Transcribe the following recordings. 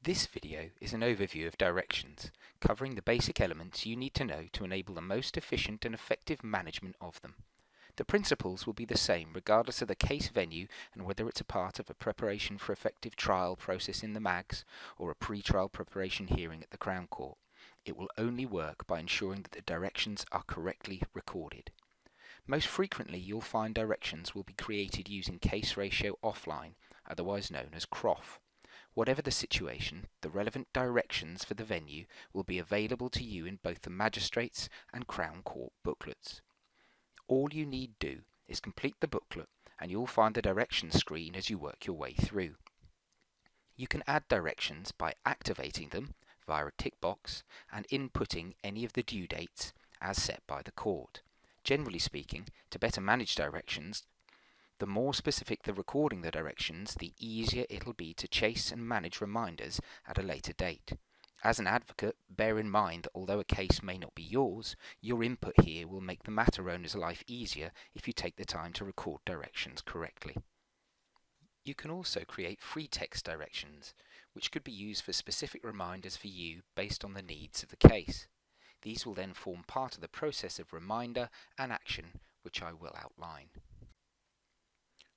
This video is an overview of directions, covering the basic elements you need to know to enable the most efficient and effective management of them. The principles will be the same regardless of the case venue and whether it's a part of a preparation for effective trial process in the MAGs or a pre-trial preparation hearing at the Crown Court. It will only work by ensuring that the directions are correctly recorded. Most frequently you'll find directions will be created using case ratio offline, otherwise known as CROF. Whatever the situation, the relevant directions for the venue will be available to you in both the Magistrates and Crown Court booklets. All you need do is complete the booklet and you'll find the directions screen as you work your way through. You can add directions by activating them via a tick box and inputting any of the due dates as set by the court. Generally speaking, to better manage directions, the more specific the recording the directions, the easier it'll be to chase and manage reminders at a later date. As an advocate, bear in mind that although a case may not be yours, your input here will make the matter owner's life easier if you take the time to record directions correctly. You can also create free text directions, which could be used for specific reminders for you based on the needs of the case. These will then form part of the process of reminder and action, which I will outline.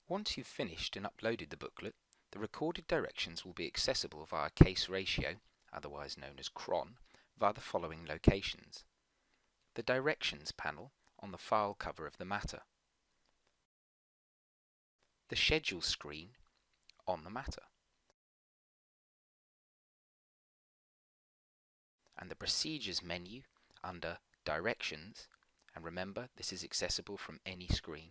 Once you've finished and uploaded the booklet, the recorded directions will be accessible via case ratio, otherwise known as CRON, via the following locations: the Directions panel on the file cover of the matter, the Schedule screen on the matter, and the Procedures menu under Directions, and remember this is accessible from any screen.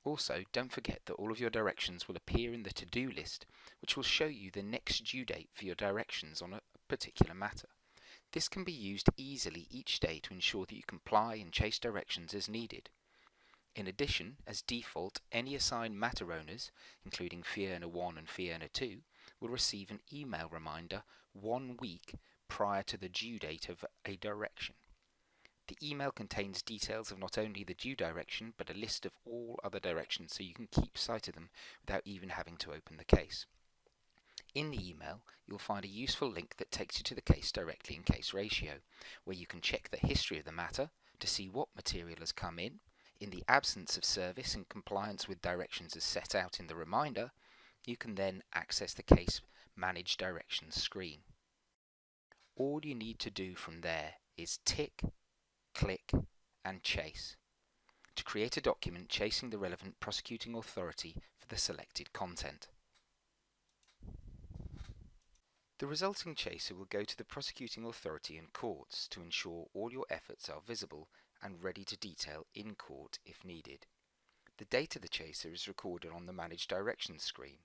Also, don't forget that all of your directions will appear in the to-do list, which will show you the next due date for your directions on a particular matter. This can be used easily each day to ensure that you comply and chase directions as needed. In addition, as default, any assigned matter owners, including Fee Earner 1 and Fee Earner 2, will receive an email reminder 1 week prior to the due date of a direction. The email contains details of not only the due direction, but a list of all other directions so you can keep sight of them without even having to open the case. In the email, you'll find a useful link that takes you to the case directly in Case Ratio, where you can check the history of the matter to see what material has come in. In the absence of service and compliance with directions as set out in the reminder, you can then access the Case Manage Directions screen. All you need to do from there is tick, click and chase to create a document chasing the relevant prosecuting authority for the selected content. The resulting chaser will go to the prosecuting authority and courts to ensure all your efforts are visible and ready to detail in court if needed. The date of the chaser is recorded on the Manage Directions screen,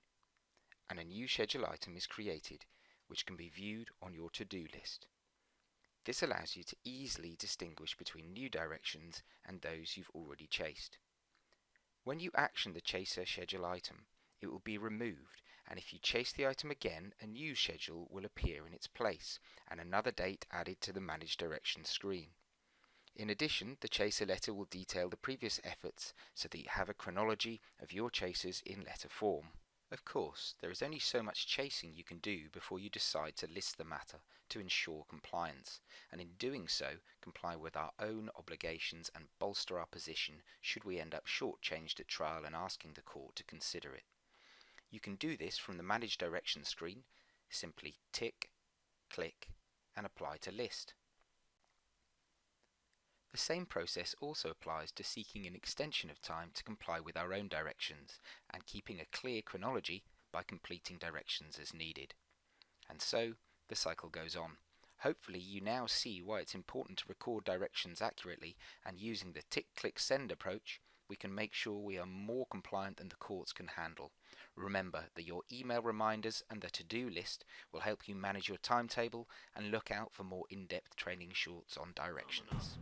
and a new schedule item is created which can be viewed on your to-do list. This allows you to easily distinguish between new directions and those you've already chased. When you action the chaser schedule item, it will be removed, and if you chase the item again, a new schedule will appear in its place and another date added to the Manage Directions screen. In addition, the chaser letter will detail the previous efforts so that you have a chronology of your chasers in letter form. Of course, there is only so much chasing you can do before you decide to list the matter to ensure compliance, and in doing so, comply with our own obligations and bolster our position should we end up shortchanged at trial and asking the court to consider it. You can do this from the Manage Directions screen. Simply tick, click, and apply to list. The same process also applies to seeking an extension of time to comply with our own directions and keeping a clear chronology by completing directions as needed. And so, the cycle goes on. Hopefully you now see why it's important to record directions accurately, and using the tick-click-send approach, we can make sure we are more compliant than the courts can handle. Remember that your email reminders and the to-do list will help you manage your timetable, and look out for more in-depth training shorts on directions.